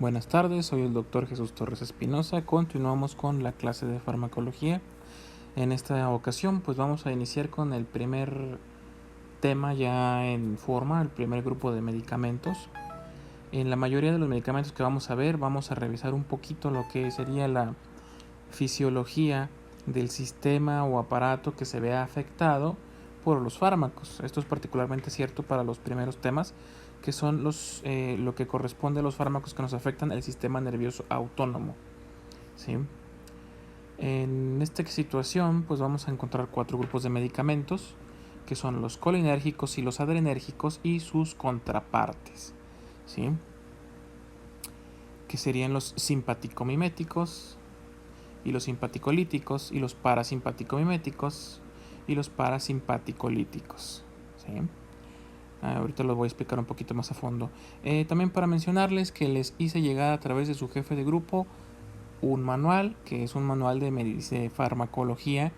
Buenas tardes, soy el doctor Jesús Torres Espinosa. Continuamos con la clase de farmacología. En esta ocasión pues vamos a iniciar con el primer tema ya en forma, el primer grupo de medicamentos. En la mayoría de los medicamentos que vamos a ver, vamos a revisar un poquito lo que sería la fisiología del sistema o aparato que se vea afectado por los fármacos. Esto es particularmente cierto para los primeros temas, que son lo que corresponde a los fármacos que nos afectan el sistema nervioso autónomo, ¿sí? En esta situación pues vamos a encontrar 4 grupos de medicamentos, que son los colinérgicos y los adrenérgicos y sus contrapartes, ¿sí? Que serían los simpaticomiméticos y los simpaticolíticos y los parasimpaticomiméticos y los parasimpaticolíticos, ¿sí? Ahorita lo voy a explicar un poquito más a fondo. También para mencionarles que les hice llegar a través de su jefe de grupo un manual, que es un manual de farmacología,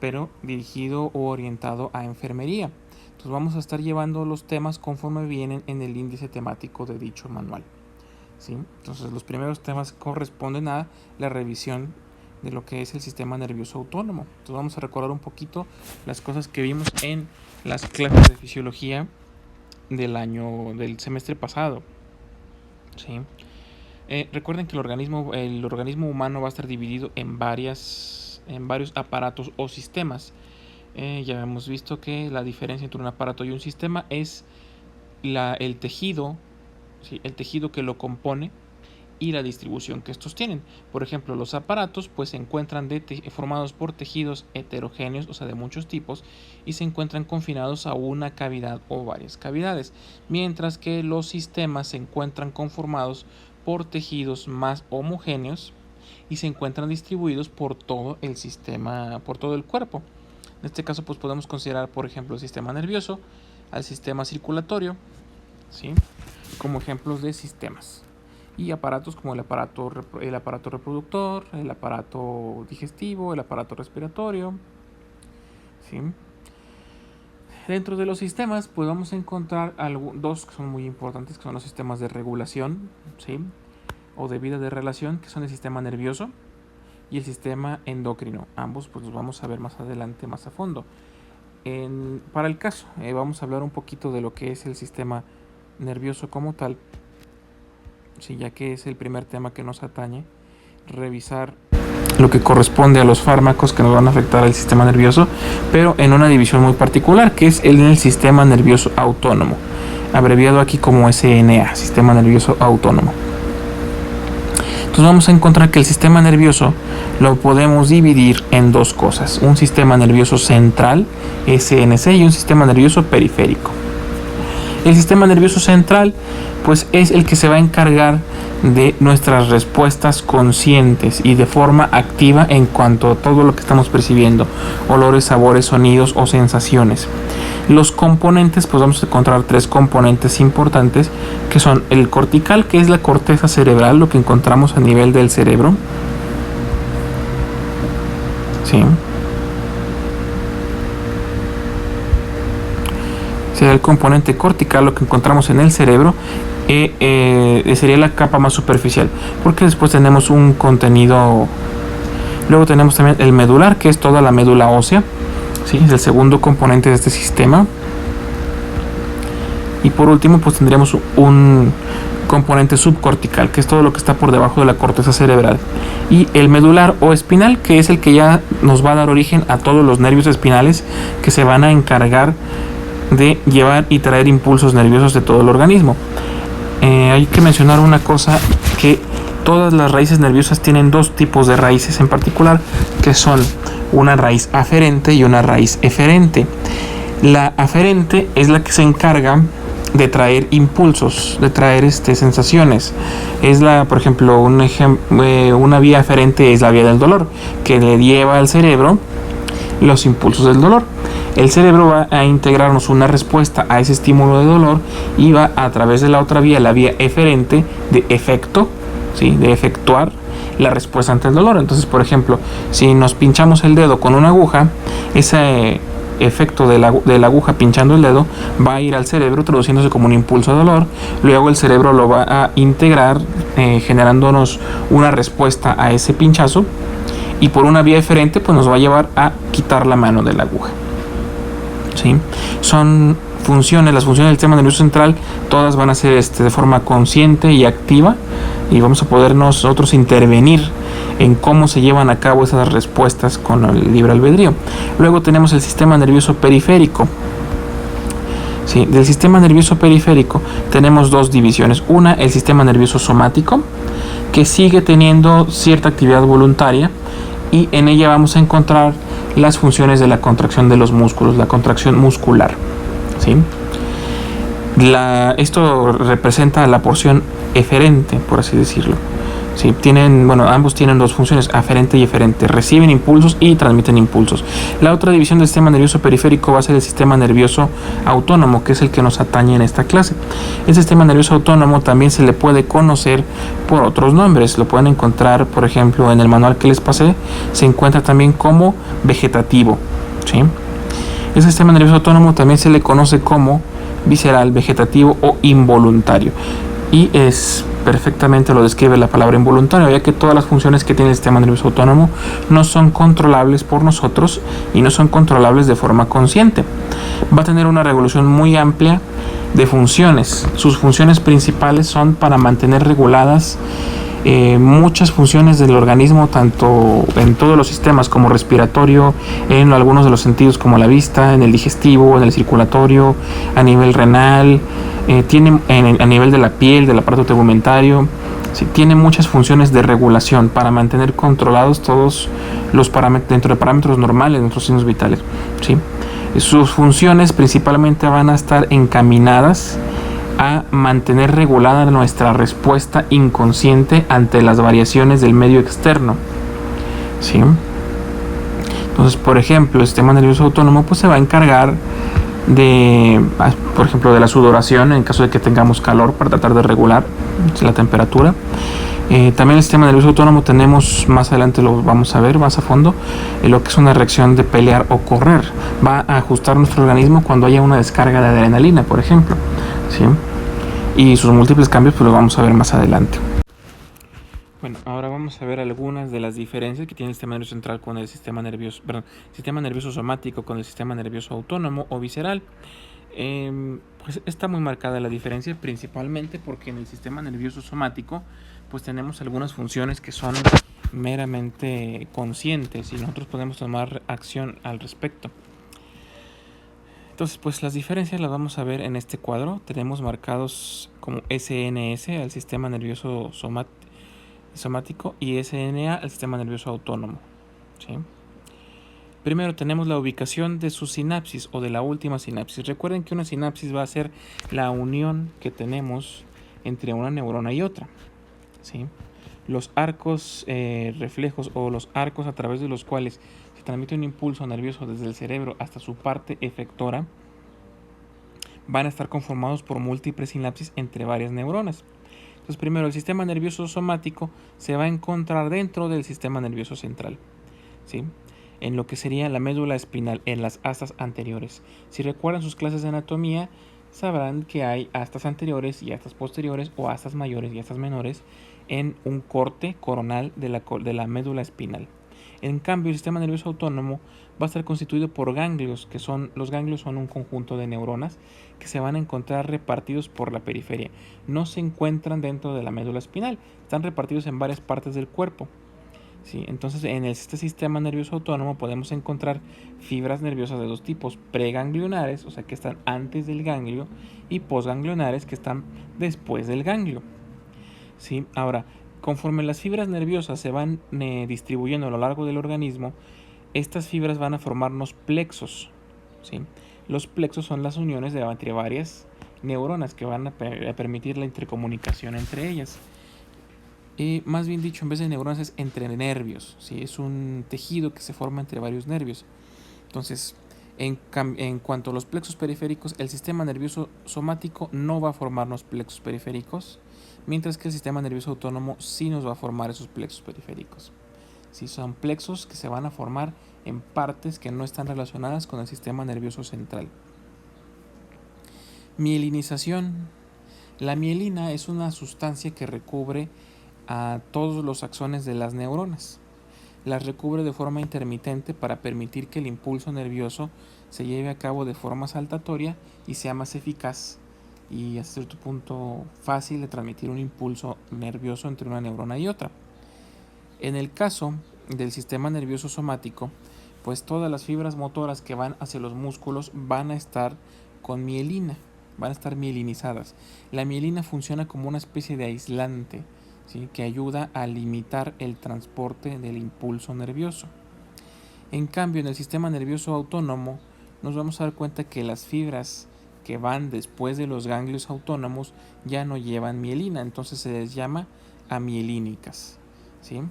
pero dirigido o orientado a enfermería. Entonces vamos a estar llevando los temas conforme vienen en el índice temático de dicho manual, ¿sí? Entonces los primeros temas corresponden a la revisión de lo que es el sistema nervioso autónomo. Entonces vamos a recordar un poquito las cosas que vimos en las clases de fisiología del semestre pasado, ¿sí? Recuerden que el organismo humano va a estar dividido en varios aparatos o sistemas. Ya hemos visto que la diferencia entre un aparato y un sistema es el tejido, ¿sí? El tejido que lo compone y la distribución que estos tienen. Por ejemplo, los aparatos pues se encuentran formados por tejidos heterogéneos, o sea de muchos tipos, y se encuentran confinados a una cavidad o varias cavidades, mientras que los sistemas se encuentran conformados por tejidos más homogéneos y se encuentran distribuidos por todo el sistema, por todo el cuerpo. En este caso pues podemos considerar, por ejemplo, el sistema nervioso, al sistema circulatorio, ¿sí? Como ejemplos de sistemas. Y aparatos como el aparato reproductor, el aparato digestivo, el aparato respiratorio, ¿sí? Dentro de los sistemas pues vamos a encontrar dos que son muy importantes, que son los sistemas de regulación, ¿sí? O de vida de relación, que son el sistema nervioso y el sistema endocrino. Ambos pues los vamos a ver más adelante, más a fondo. Para el caso vamos a hablar un poquito de lo que es el sistema nervioso como tal, sí, ya que es el primer tema que nos atañe, revisar lo que corresponde a los fármacos que nos van a afectar al sistema nervioso, pero en una división muy particular, que es el sistema nervioso autónomo, abreviado aquí como SNA, sistema nervioso autónomo. Entonces vamos a encontrar que el sistema nervioso lo podemos dividir en dos cosas: un sistema nervioso central, SNC, y un sistema nervioso periférico. El sistema nervioso central pues es el que se va a encargar de nuestras respuestas conscientes y de forma activa en cuanto a todo lo que estamos percibiendo: olores, sabores, sonidos o sensaciones. Los componentes, pues vamos a encontrar 3 componentes importantes, que son el cortical, que es la corteza cerebral, lo que encontramos a nivel del cerebro, ¿sí? Sería el componente cortical, lo que encontramos en el cerebro, sería la capa más superficial, porque después tenemos un contenido. Luego tenemos también el medular, que es toda la médula ósea, ¿sí? Es el segundo componente de este sistema. Y por último pues tendríamos un componente subcortical, que es todo lo que está por debajo de la corteza cerebral, y el medular o espinal, que es el que ya nos va a dar origen a todos los nervios espinales, que se van a encargar de llevar y traer impulsos nerviosos de todo el organismo. Hay que mencionar una cosa, que todas las raíces nerviosas tienen 2 tipos de raíces en particular, que son una raíz aferente y una raíz eferente. La aferente es la que se encarga de traer impulsos, de traer sensaciones. Por ejemplo, una vía aferente es la vía del dolor, que le lleva al cerebro los impulsos del dolor. El cerebro va a integrarnos una respuesta a ese estímulo de dolor y va a través de la otra vía, la vía eferente, de efecto, ¿sí? De efectuar la respuesta ante el dolor. Entonces, por ejemplo, si nos pinchamos el dedo con una aguja, ese efecto de la aguja pinchando el dedo va a ir al cerebro traduciéndose como un impulso de dolor. Luego el cerebro lo va a integrar generándonos una respuesta a ese pinchazo, y por una vía eferente pues nos va a llevar a quitar la mano de la aguja. ¿Sí? Son funciones, las funciones del sistema nervioso central, todas van a ser de forma consciente y activa, y vamos a poder nosotros intervenir en cómo se llevan a cabo esas respuestas con el libre albedrío. Luego tenemos el sistema nervioso periférico. ¿Sí? Del sistema nervioso periférico tenemos dos divisiones. Una, el sistema nervioso somático, que sigue teniendo cierta actividad voluntaria, y en ella vamos a encontrar las funciones de la contracción de los músculos, la contracción muscular. ¿Sí? Esto representa la porción eferente, por así decirlo. ¿Sí? Ambos tienen dos funciones, aferente y eferente. Reciben impulsos y transmiten impulsos. La otra división del sistema nervioso periférico va a ser el sistema nervioso autónomo, que es el que nos atañe en esta clase. El sistema nervioso autónomo también se le puede conocer por otros nombres. Lo pueden encontrar, por ejemplo, en el manual que les pasé, se encuentra también como vegetativo. ¿Sí? El sistema nervioso autónomo también se le conoce como visceral, vegetativo o involuntario. Y perfectamente lo describe la palabra involuntario, ya que todas las funciones que tiene el sistema nervioso autónomo no son controlables por nosotros y no son controlables de forma consciente. Va a tener una regulación muy amplia de funciones. Sus funciones principales son para mantener reguladas muchas funciones del organismo, tanto en todos los sistemas como respiratorio, en algunos de los sentidos como la vista, en el digestivo, en el circulatorio, a nivel renal, tiene a nivel de la piel, del aparato tegumentario. Sí, tiene muchas funciones de regulación para mantener controlados todos los parámetros dentro de parámetros normales de nuestros signos vitales. ¿Sí? Sus funciones principalmente van a estar encaminadas a mantener regulada nuestra respuesta inconsciente ante las variaciones del medio externo. ¿Sí? Entonces, por ejemplo, el sistema nervioso autónomo pues se va a encargar de, por ejemplo, de la sudoración en caso de que tengamos calor, para tratar de regular la temperatura. También el sistema nervioso autónomo tenemos, más adelante lo vamos a ver más a fondo, lo que es una reacción de pelear o correr. Va a ajustar nuestro organismo cuando haya una descarga de adrenalina, por ejemplo. ¿Sí? Y sus múltiples cambios pues lo vamos a ver más adelante. Bueno, ahora vamos a ver algunas de las diferencias que tiene el sistema nervioso central con el sistema nervioso somático con el sistema nervioso autónomo o visceral. Pues está muy marcada la diferencia, principalmente porque en el sistema nervioso somático pues tenemos algunas funciones que son meramente conscientes y nosotros podemos tomar acción al respecto. Entonces, pues las diferencias las vamos a ver en este cuadro. Tenemos marcados como SNS al sistema nervioso somático y SNA al sistema nervioso autónomo. ¿Sí? Primero tenemos la ubicación de su sinapsis o de la última sinapsis. Recuerden que una sinapsis va a ser la unión que tenemos entre una neurona y otra. ¿Sí? Los arcos reflejos o los arcos a través de los cuales se transmite un impulso nervioso desde el cerebro hasta su parte efectora van a estar conformados por múltiples sinapsis entre varias neuronas. Entonces, primero, el sistema nervioso somático se va a encontrar dentro del sistema nervioso central, ¿sí? En lo que sería la médula espinal, en las astas anteriores. Si recuerdan sus clases de anatomía, sabrán que hay astas anteriores y astas posteriores, o astas mayores y astas menores, en un corte coronal de la médula espinal. En cambio, el sistema nervioso autónomo va a estar constituido por ganglios, los ganglios son un conjunto de neuronas que se van a encontrar repartidos por la periferia. No se encuentran dentro de la médula espinal, están repartidos en varias partes del cuerpo. ¿Sí? Entonces, en este sistema nervioso autónomo podemos encontrar fibras nerviosas de dos tipos: preganglionares, o sea, que están antes del ganglio, y posganglionares, que están después del ganglio. ¿Sí? Ahora, conforme las fibras nerviosas se van distribuyendo a lo largo del organismo, estas fibras van a formarnos plexos. ¿Sí? Los plexos son las uniones entre varias neuronas que van a permitir la intercomunicación entre ellas. Más bien dicho, en vez de neuronas es entre nervios. ¿Sí? Es un tejido que se forma entre varios nervios. Entonces, en cuanto a los plexos periféricos, el sistema nervioso somático no va a formarnos plexos periféricos, mientras que el sistema nervioso autónomo sí nos va a formar esos plexos periféricos. Sí, son plexos que se van a formar en partes que no están relacionadas con el sistema nervioso central. Mielinización. La mielina es una sustancia que recubre a todos los axones de las neuronas. Las recubre de forma intermitente para permitir que el impulso nervioso se lleve a cabo de forma saltatoria y sea más eficaz y hasta cierto punto fácil de transmitir un impulso nervioso entre una neurona y otra. En el caso del sistema nervioso somático, pues todas las fibras motoras que van hacia los músculos van a estar con mielina, van a estar mielinizadas. La mielina funciona como una especie de aislante, ¿sí?, que ayuda a limitar el transporte del impulso nervioso. En cambio, en el sistema nervioso autónomo, nos vamos a dar cuenta que las fibras que van después de los ganglios autónomos ya no llevan mielina, entonces se les llama amielínicas, ¿sí?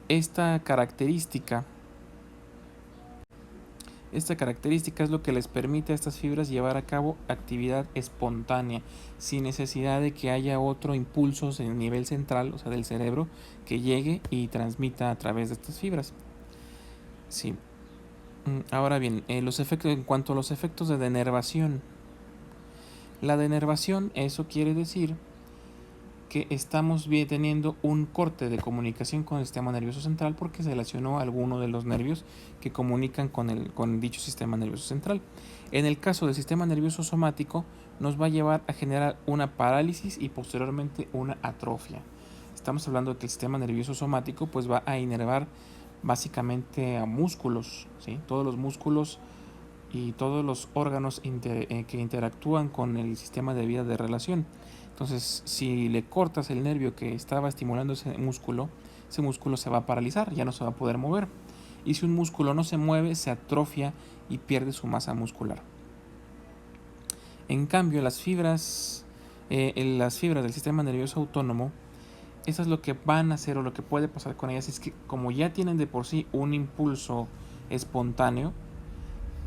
Esta característica es lo que les permite a estas fibras llevar a cabo actividad espontánea, sin necesidad de que haya otro impulso en el nivel central, o sea, del cerebro, que llegue y transmita a través de estas fibras. Sí. Ahora bien, los efectos, en cuanto a los efectos de denervación. La denervación, eso quiere decir que estamos teniendo un corte de comunicación con el sistema nervioso central porque se lesionó alguno de los nervios que comunican con dicho sistema nervioso central. En el caso del sistema nervioso somático, nos va a llevar a generar una parálisis y posteriormente una atrofia. Estamos hablando de que el sistema nervioso somático pues va a inervar básicamente a músculos, ¿sí? Todos los músculos y todos los órganos que interactúan con el sistema de vida de relación. Entonces, si le cortas el nervio que estaba estimulando ese músculo se va a paralizar, ya no se va a poder mover. Y si un músculo no se mueve, se atrofia y pierde su masa muscular. En cambio, las fibras del sistema nervioso autónomo, eso es lo que van a hacer o lo que puede pasar con ellas, es que como ya tienen de por sí un impulso espontáneo,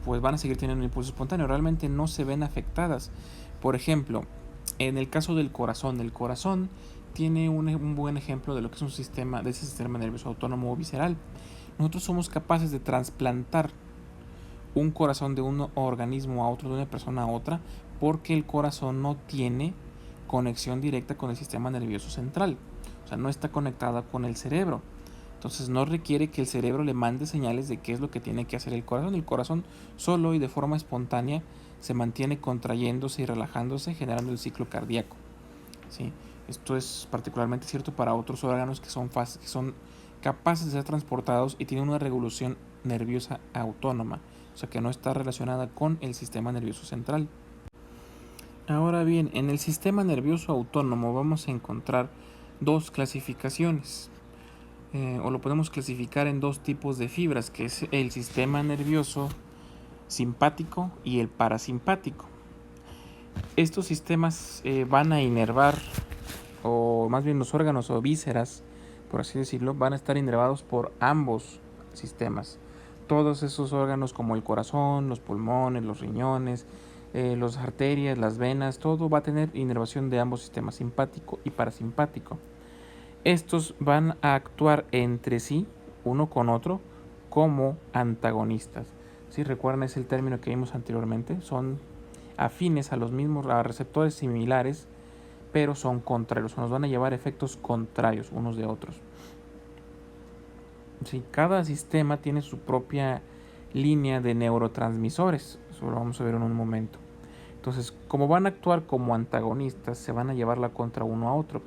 pues van a seguir teniendo un impulso espontáneo, realmente no se ven afectadas. Por ejemplo, en el caso del corazón tiene un buen ejemplo de lo que es un sistema, de ese sistema nervioso autónomo o visceral. Nosotros somos capaces de trasplantar un corazón de un organismo a otro, de una persona a otra, porque el corazón no tiene conexión directa con el sistema nervioso central, o sea, no está conectada con el cerebro. Entonces no requiere que el cerebro le mande señales de qué es lo que tiene que hacer el corazón. El corazón solo y de forma espontánea se mantiene contrayéndose y relajándose, generando el ciclo cardíaco, ¿sí? Esto es particularmente cierto para otros órganos que son capaces de ser transportados y tienen una regulación nerviosa autónoma, o sea que no está relacionada con el sistema nervioso central. Ahora bien, en el sistema nervioso autónomo vamos a encontrar dos clasificaciones. O lo podemos clasificar en dos tipos de fibras, que es el sistema nervioso simpático y el parasimpático. Estos sistemas van a inervar, o más bien los órganos o vísceras, por así decirlo, van a estar inervados por ambos sistemas. Todos esos órganos como el corazón, los pulmones, los riñones, las arterias, las venas, todo va a tener inervación de ambos sistemas, simpático y parasimpático. Estos van a actuar entre sí, uno con otro, como antagonistas. Si recuerdan, es el término que vimos anteriormente. Son afines a los mismos, a receptores similares, pero son contrarios. Nos van a llevar efectos contrarios unos de otros. Sí, cada sistema tiene su propia línea de neurotransmisores. Eso lo vamos a ver en un momento. Entonces, como van a actuar como antagonistas, se van a llevar la contra uno a otro.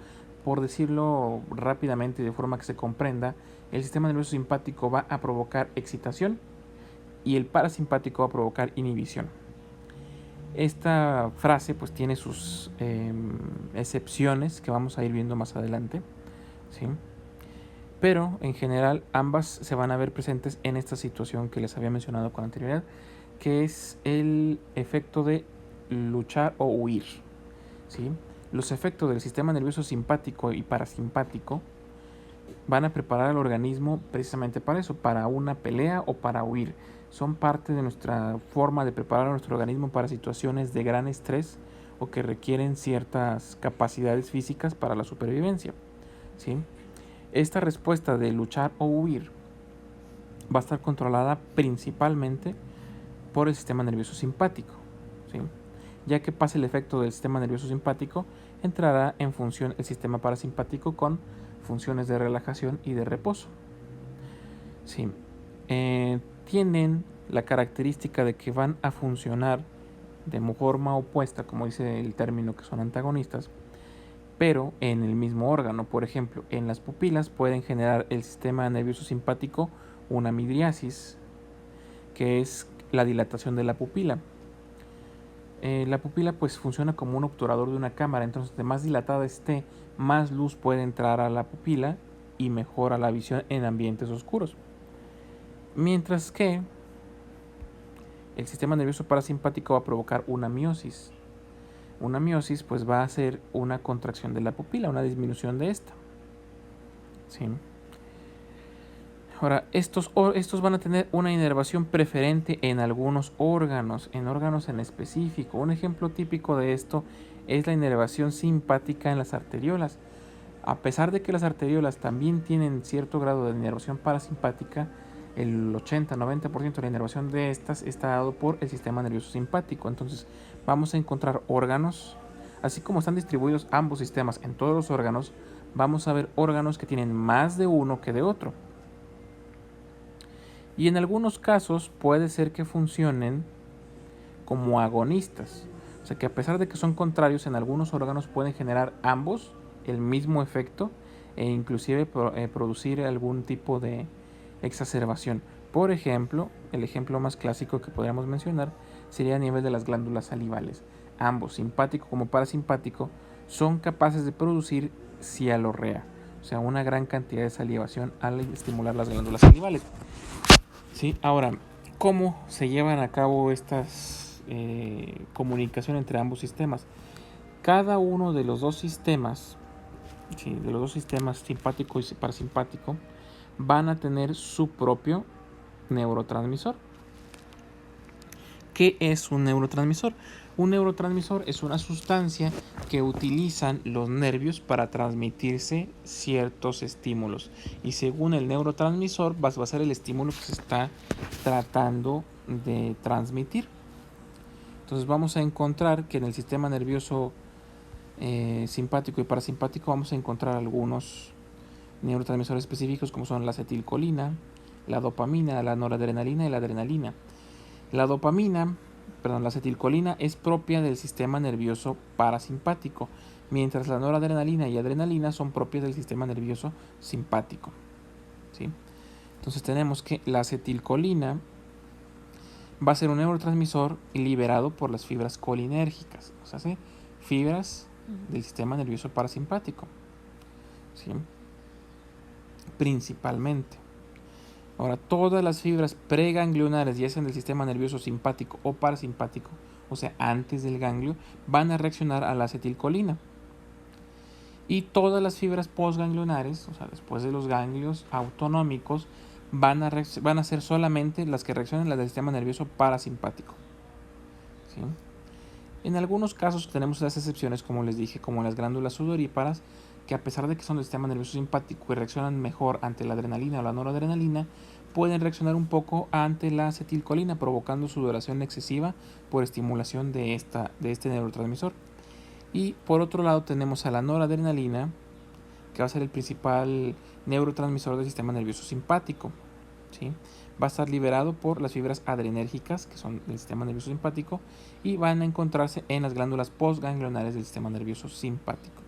Por decirlo rápidamente y de forma que se comprenda, el sistema nervioso simpático va a provocar excitación y el parasimpático va a provocar inhibición. Esta frase pues tiene sus excepciones que vamos a ir viendo más adelante, ¿sí? Pero en general ambas se van a ver presentes en esta situación que les había mencionado con anterioridad, que es el efecto de luchar o huir, ¿sí? Los efectos del sistema nervioso simpático y parasimpático van a preparar al organismo precisamente para eso, para una pelea o para huir. Son parte de nuestra forma de preparar a nuestro organismo para situaciones de gran estrés o que requieren ciertas capacidades físicas para la supervivencia, ¿sí? Esta respuesta de luchar o huir va a estar controlada principalmente por el sistema nervioso simpático, ¿sí? Ya que pase el efecto del sistema nervioso simpático, entrará en función el sistema parasimpático con funciones de relajación y de reposo. Sí. Tienen la característica de que van a funcionar de forma opuesta, como dice el término, que son antagonistas, pero en el mismo órgano. Por ejemplo, en las pupilas pueden generar el sistema nervioso simpático una midriasis, que es la dilatación de la pupila. La pupila pues funciona como un obturador de una cámara, entonces de más dilatada esté, más luz puede entrar a la pupila y mejora la visión en ambientes oscuros. Mientras que el sistema nervioso parasimpático va a provocar una miosis. Una miosis pues va a ser una contracción de la pupila, una disminución de esta. ¿Sí? Ahora, estos van a tener una inervación preferente en algunos órganos, en específico. Un ejemplo típico de esto es la inervación simpática en las arteriolas. A pesar de que las arteriolas también tienen cierto grado de inervación parasimpática, el 80-90% de la inervación de estas está dado por el sistema nervioso simpático. Entonces vamos a encontrar órganos, así como están distribuidos ambos sistemas en todos los órganos, vamos a ver órganos que tienen más de uno que de otro. Y en algunos casos puede ser que funcionen como agonistas. O sea que a pesar de que son contrarios, en algunos órganos pueden generar ambos el mismo efecto e inclusive producir algún tipo de exacerbación. Por ejemplo, el ejemplo más clásico que podríamos mencionar sería a nivel de las glándulas salivales. Ambos, simpático como parasimpático, son capaces de producir cialorrea, o sea, una gran cantidad de salivación al estimular las glándulas salivales. ¿Sí? Ahora, ¿cómo se llevan a cabo estas comunicación entre ambos sistemas? Cada uno de los dos sistemas, ¿sí?, de los dos sistemas simpático y parasimpático, van a tener su propio neurotransmisor. ¿Qué es un neurotransmisor? Un neurotransmisor es una sustancia que utilizan los nervios para transmitirse ciertos estímulos. Y según el neurotransmisor va a ser el estímulo que se está tratando de transmitir. Entonces vamos a encontrar que en el sistema nervioso simpático y parasimpático vamos a encontrar algunos neurotransmisores específicos como son la acetilcolina, la dopamina, la noradrenalina y la adrenalina. La acetilcolina es propia del sistema nervioso parasimpático, mientras la noradrenalina y adrenalina son propias del sistema nervioso simpático. ¿Sí? Entonces tenemos que la acetilcolina va a ser un neurotransmisor liberado por las fibras colinérgicas, o sea, ¿sí?, fibras del sistema nervioso parasimpático. ¿Sí? Principalmente. Ahora, todas las fibras preganglionares, ya sean del sistema nervioso simpático o parasimpático, o sea, antes del ganglio, van a reaccionar a la acetilcolina. Y todas las fibras postganglionares, o sea, después de los ganglios autonómicos, van a ser solamente las que reaccionan a las del sistema nervioso parasimpático. ¿Sí? En algunos casos tenemos las excepciones, como les dije, como las glándulas sudoríparas, que a pesar de que son del sistema nervioso simpático y reaccionan mejor ante la adrenalina o la noradrenalina, pueden reaccionar un poco ante la acetilcolina, provocando sudoración excesiva por estimulación de este neurotransmisor. Y por otro lado tenemos a la noradrenalina, que va a ser el principal neurotransmisor del sistema nervioso simpático. ¿Sí? Va a estar liberado por las fibras adrenérgicas, que son del sistema nervioso simpático, y van a encontrarse en las glándulas postganglionares del sistema nervioso simpático.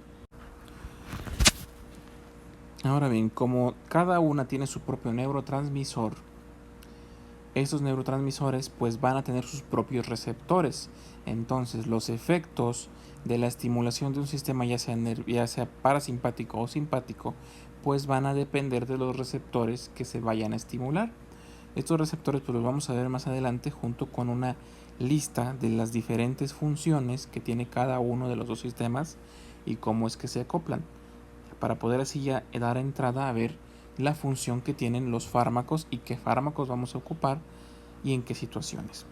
Ahora bien, como cada una tiene su propio neurotransmisor, estos neurotransmisores pues van a tener sus propios receptores. Entonces los efectos de la estimulación de un sistema ya sea parasimpático o simpático pues van a depender de los receptores que se vayan a estimular. Estos receptores pues los vamos a ver más adelante junto con una lista de las diferentes funciones que tiene cada uno de los dos sistemas y cómo es que se acoplan, para poder así ya dar entrada a ver la función que tienen los fármacos y qué fármacos vamos a ocupar y en qué situaciones.